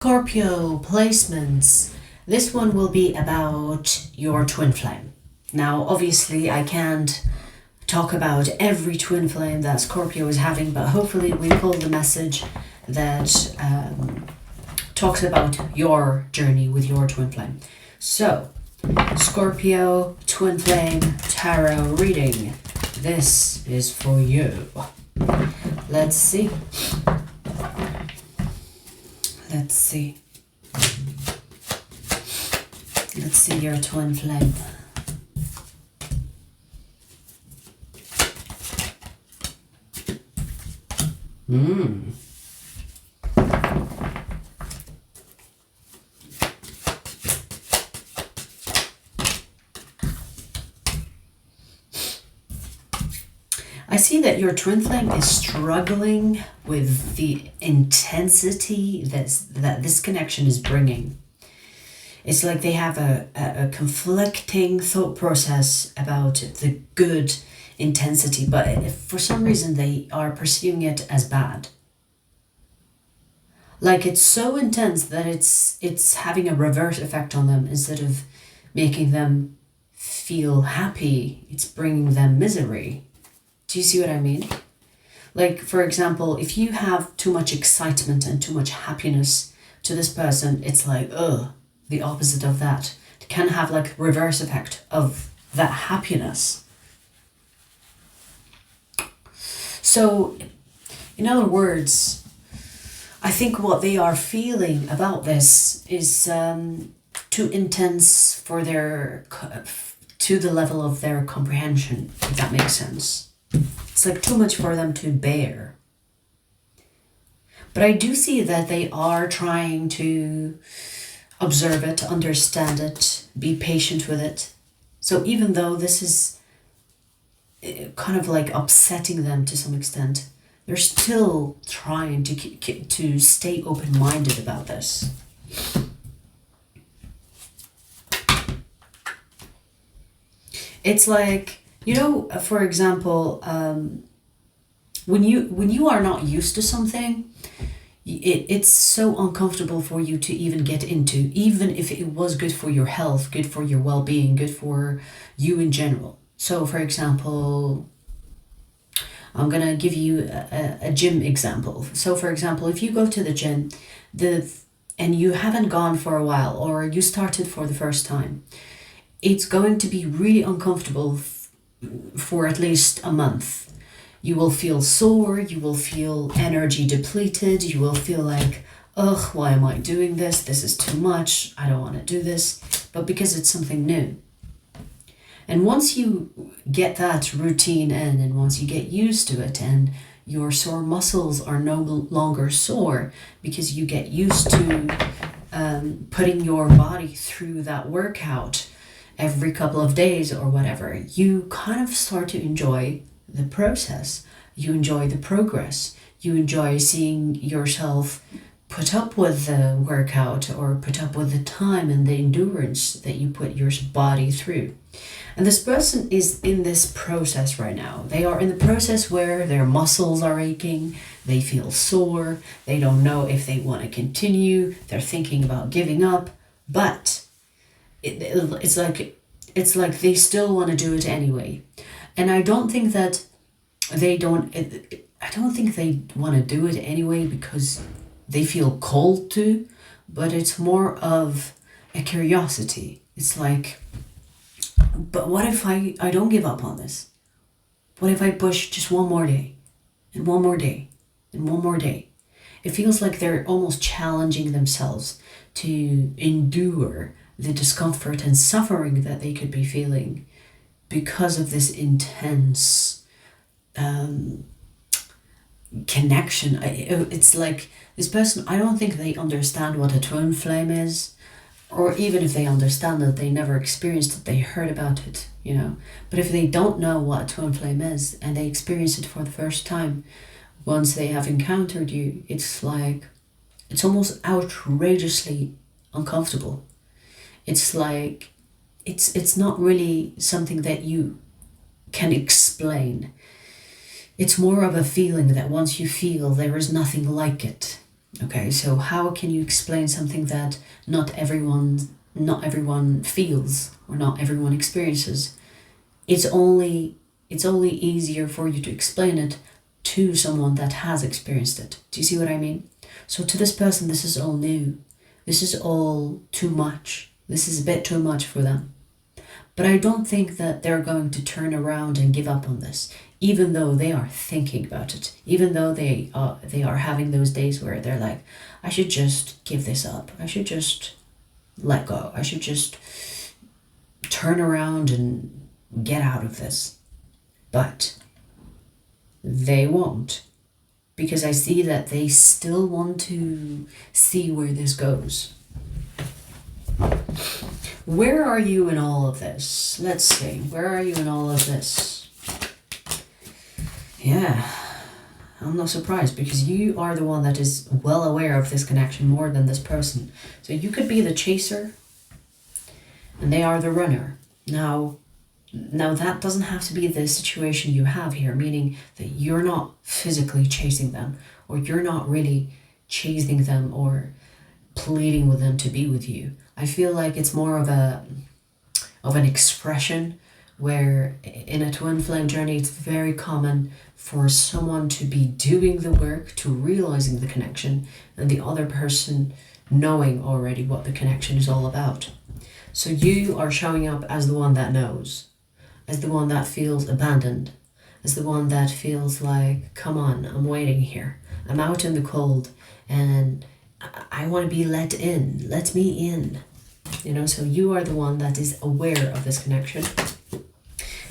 Scorpio placements. This one will be about your twin flame. Now, obviously, I can't talk about every twin flame that Scorpio is having, but hopefully we pull the message that talks about your journey with your twin flame. So, Scorpio twin flame tarot reading. This is for you. Let's see. Let's see. Let's see your twin flame. I see that your twin flame is struggling with the intensity that this connection is bringing. It's like they have a conflicting thought process about the good intensity, but if for some reason they are perceiving it as bad. Like it's so intense that it's having a reverse effect on them. Instead of making them feel happy, it's bringing them misery. Do you see what I mean? Like, for example, if you have too much excitement and too much happiness to this person, it's like, the opposite of that. It can have like reverse effect of that happiness. So, in other words, I think what they are feeling about this is too intense for to the level of their comprehension, if that makes sense. It's like too much for them to bear. But I do see that they are trying to observe it, understand it, be patient with it. So even though this is kind of like upsetting them to some extent, they're still trying to stay open-minded about this. It's like, you know, for example, when you are not used to something, it's so uncomfortable for you to even get into, even if it was good for your health, good for your well-being, good for you in general. So, for example, I'm gonna give you a gym example. So, for example, if you go to the gym, and you haven't gone for a while, or you started for the first time, it's going to be really uncomfortable for at least a month. You will feel sore, you will feel energy depleted, you will feel like, ugh, why am I doing this? This is too much, I don't want to do this. But because it's something new. And once you get that routine in, and once you get used to it, and your sore muscles are no longer sore because you get used to putting your body through that workout every couple of days or whatever, you kind of start to enjoy the process. You enjoy the progress. You enjoy seeing yourself put up with the workout, or put up with the time and the endurance that you put your body through. And this person is in this process right now. They are in the process where their muscles are aching, they feel sore, they don't know if they want to continue, they're thinking about giving up, but it's like they still want to do it anyway. And I don't think they want to do it anyway because they feel called to, but it's more of a curiosity. It's like, but what if I don't give up on this? What if I push just one more day, and one more day, and one more day? It feels like they're almost challenging themselves to endure the discomfort and suffering that they could be feeling because of this intense connection. It's like this person, I don't think they understand what a twin flame is, or even if they understand it, they never experienced it, they heard about it, you know. But if they don't know what a twin flame is, and they experience it for the first time, once they have encountered you, it's like, it's almost outrageously uncomfortable. It's like, it's not really something that you can explain. It's more of a feeling that once you feel, there is nothing like it. Okay, so how can you explain something that not everyone feels or not everyone experiences? It's only easier for you to explain it to someone that has experienced it. Do you see what I mean? So to this person, this is all new. This is all too much. This is a bit too much for them. But I don't think that they're going to turn around and give up on this, even though they are thinking about it, even though they are having those days where they're like, I should just give this up. I should just let go. I should just turn around and get out of this. But they won't, because I see that they still want to see where this goes. Where are you in all of this? Let's see. Where are you in all of this? Yeah, I'm not surprised, because you are the one that is well aware of this connection more than this person. So you could be the chaser and they are the runner. Now that doesn't have to be the situation you have here, meaning that you're not physically chasing them, or you're not really chasing them or pleading with them to be with you. I feel like it's more of an expression, where in a twin flame journey it's very common for someone to be doing the work to realizing the connection, and the other person knowing already what the connection is all about. So you are showing up as the one that knows, as the one that feels abandoned, as the one that feels like, come on, I'm waiting here. I'm out in the cold and I want to be let in. Let me in. So you are the one that is aware of this connection.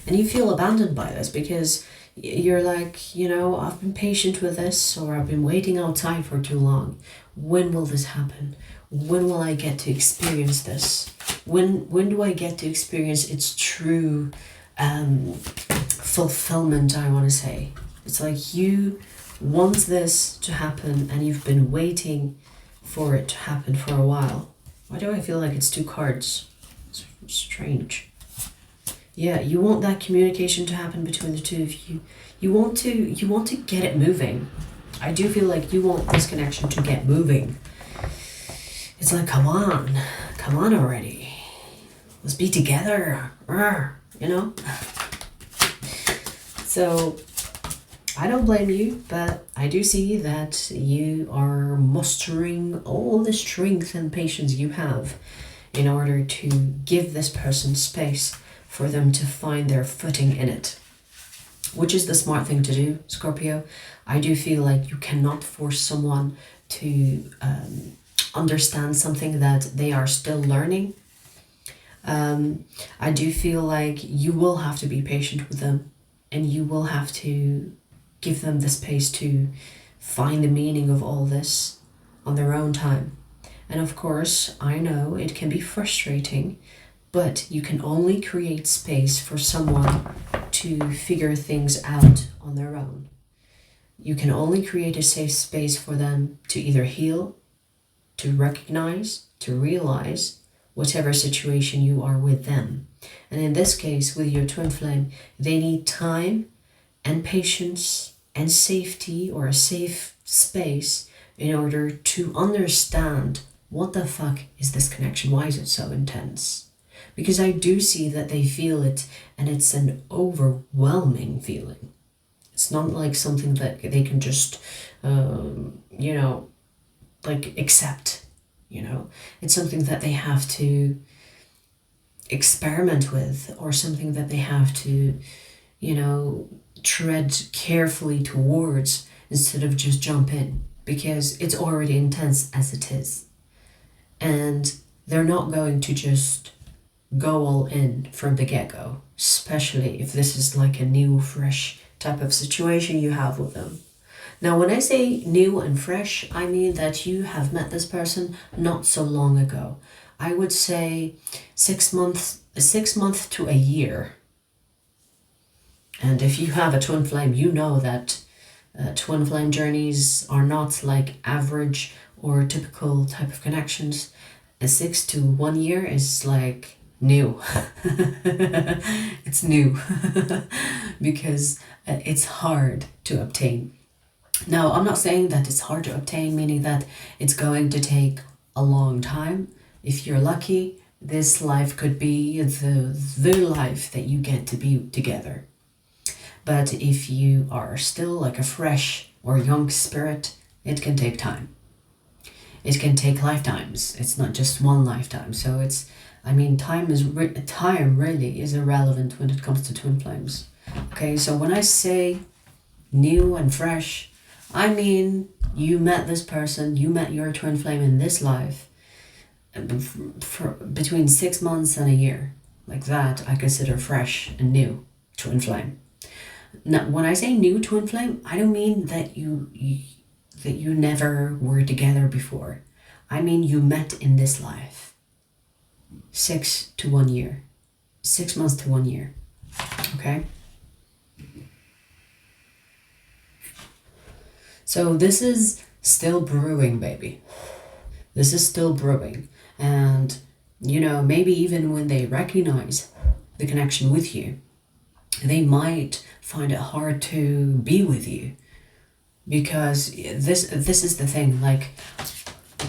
And you feel abandoned by this, because you're like, I've been patient with this, or I've been waiting outside for too long. When will this happen? When will I get to experience this? When do I get to experience its true fulfillment, I want to say. It's like you want this to happen and you've been waiting for it to happen for a while. Why do I feel like it's two cards? It's strange. Yeah, you want that communication to happen between the two of you. You want to get it moving. I do feel like you want this connection to get moving. It's like, come on already. Let's be together. So I don't blame you, but I do see that you are mustering all the strength and patience you have in order to give this person space for them to find their footing in it, which is the smart thing to do, Scorpio. I do feel like you cannot force someone to understand something that they are still learning. I do feel like you will have to be patient with them, and you will have to give them the space to find the meaning of all this on their own time. And of course, I know it can be frustrating, but you can only create space for someone to figure things out on their own. You can only create a safe space for them to either heal, to recognize, to realize whatever situation you are with them. And in this case, with your twin flame, they need time and patience and safety, or a safe space, in order to understand what the fuck is this connection? Why is it so intense? Because I do see that they feel it, and it's an overwhelming feeling. It's not like something that they can just, accept. It's something that they have to experiment with, or something that they have to, tread carefully towards, instead of just jump in, because it's already intense as it is. And they're not going to just go all in from the get-go, especially if this is like a new, fresh type of situation you have with them. Now, when I say new and fresh, I mean that you have met this person not so long ago. I would say 6 months to a year. And if you have a twin flame, you know that twin flame journeys are not like average or typical type of connections. A 6 to 1 year is like new. It's new because it's hard to obtain. Now, I'm not saying that it's hard to obtain, meaning that it's going to take a long time. If you're lucky, this life could be the life that you get to be together. But if you are still like a fresh or young spirit, it can take time. It can take lifetimes. It's not just one lifetime. So time really is irrelevant when it comes to twin flames. Okay, so when I say new and fresh, I mean you met this person, you met your twin flame in this life for between 6 months and a year. Like that, I consider fresh and new twin flame. Now, when I say new twin flame, I don't mean that you never were together before. I mean you met in this life. 6 to 1 year. 6 months to 1 year. Okay? So this is still brewing, baby. This is still brewing. And, maybe even when they recognize the connection with you, they might find it hard to be with you. Because this is the thing, like,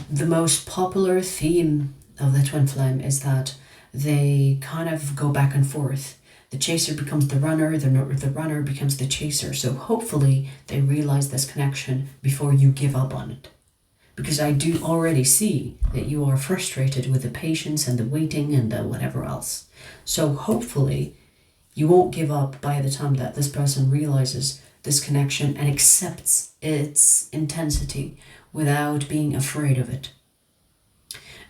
the most popular theme of the twin flame is that they kind of go back and forth. The chaser becomes the runner, the runner becomes the chaser. So hopefully they realize this connection before you give up on it. Because I do already see that you are frustrated with the patience and the waiting and the whatever else. So hopefully you won't give up by the time that this person realizes this connection and accepts its intensity without being afraid of it.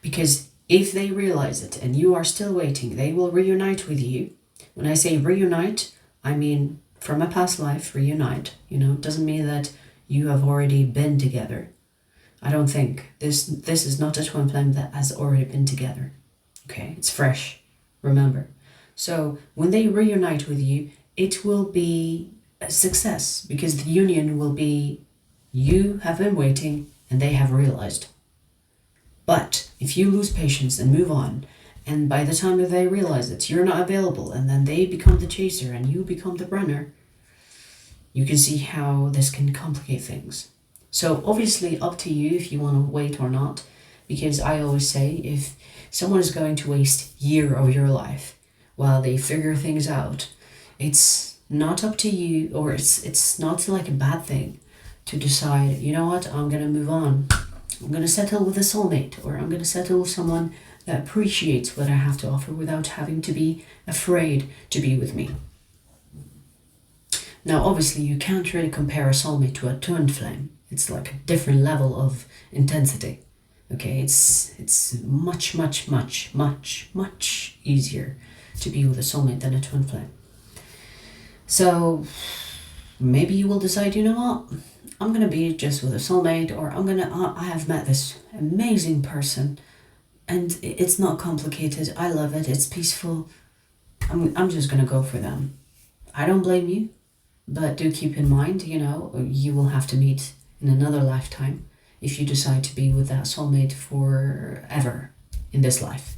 Because if they realize it and you are still waiting, they will reunite with you. When I say reunite, I mean from a past life, reunite. Doesn't mean that you have already been together. I don't think. This is not a twin flame that has already been together. Okay, it's fresh, remember. So when they reunite with you, it will be a success because the union will be you have been waiting and they have realized. But if you lose patience and move on, and by the time that they realize that you're not available and then they become the chaser and you become the runner, you can see how this can complicate things. So obviously up to you if you want to wait or not, because I always say if someone is going to waste a year of your life while they figure things out, it's not up to you, or it's not like a bad thing to decide, you know what, I'm going to move on. I'm going to settle with a soulmate, or I'm going to settle with someone that appreciates what I have to offer without having to be afraid to be with me. Now, obviously, you can't really compare a soulmate to a twin flame. It's like a different level of intensity. Okay, it's much, much, much, much, much easier to be with a soulmate than a twin flame. So maybe you will decide, you know what, I'm going to be just with a soulmate, or I have met this amazing person and it's not complicated. I love it. It's peaceful. I'm just going to go for them. I don't blame you, but do keep in mind, you will have to meet in another lifetime if you decide to be with that soulmate forever in this life.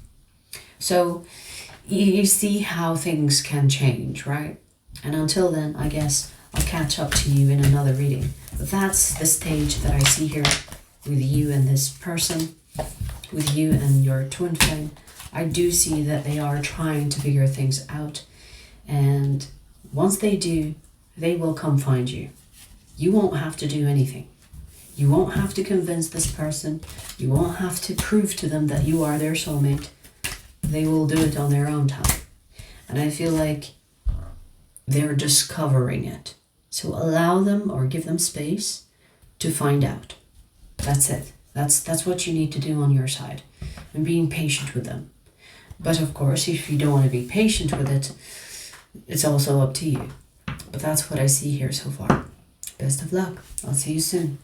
So you see how things can change, right? And until then, I guess I'll catch up to you in another reading. But that's the stage that I see here with you and this person, with you and your twin flame. I do see that they are trying to figure things out. And once they do, they will come find you. You won't have to do anything. You won't have to convince this person. You won't have to prove to them that you are their soulmate. They will do it on their own time. And I feel like they're discovering it. So allow them or give them space to find out. That's it. That's what you need to do on your side. And being patient with them. But of course, if you don't want to be patient with it, it's also up to you. But that's what I see here so far. Best of luck. I'll see you soon.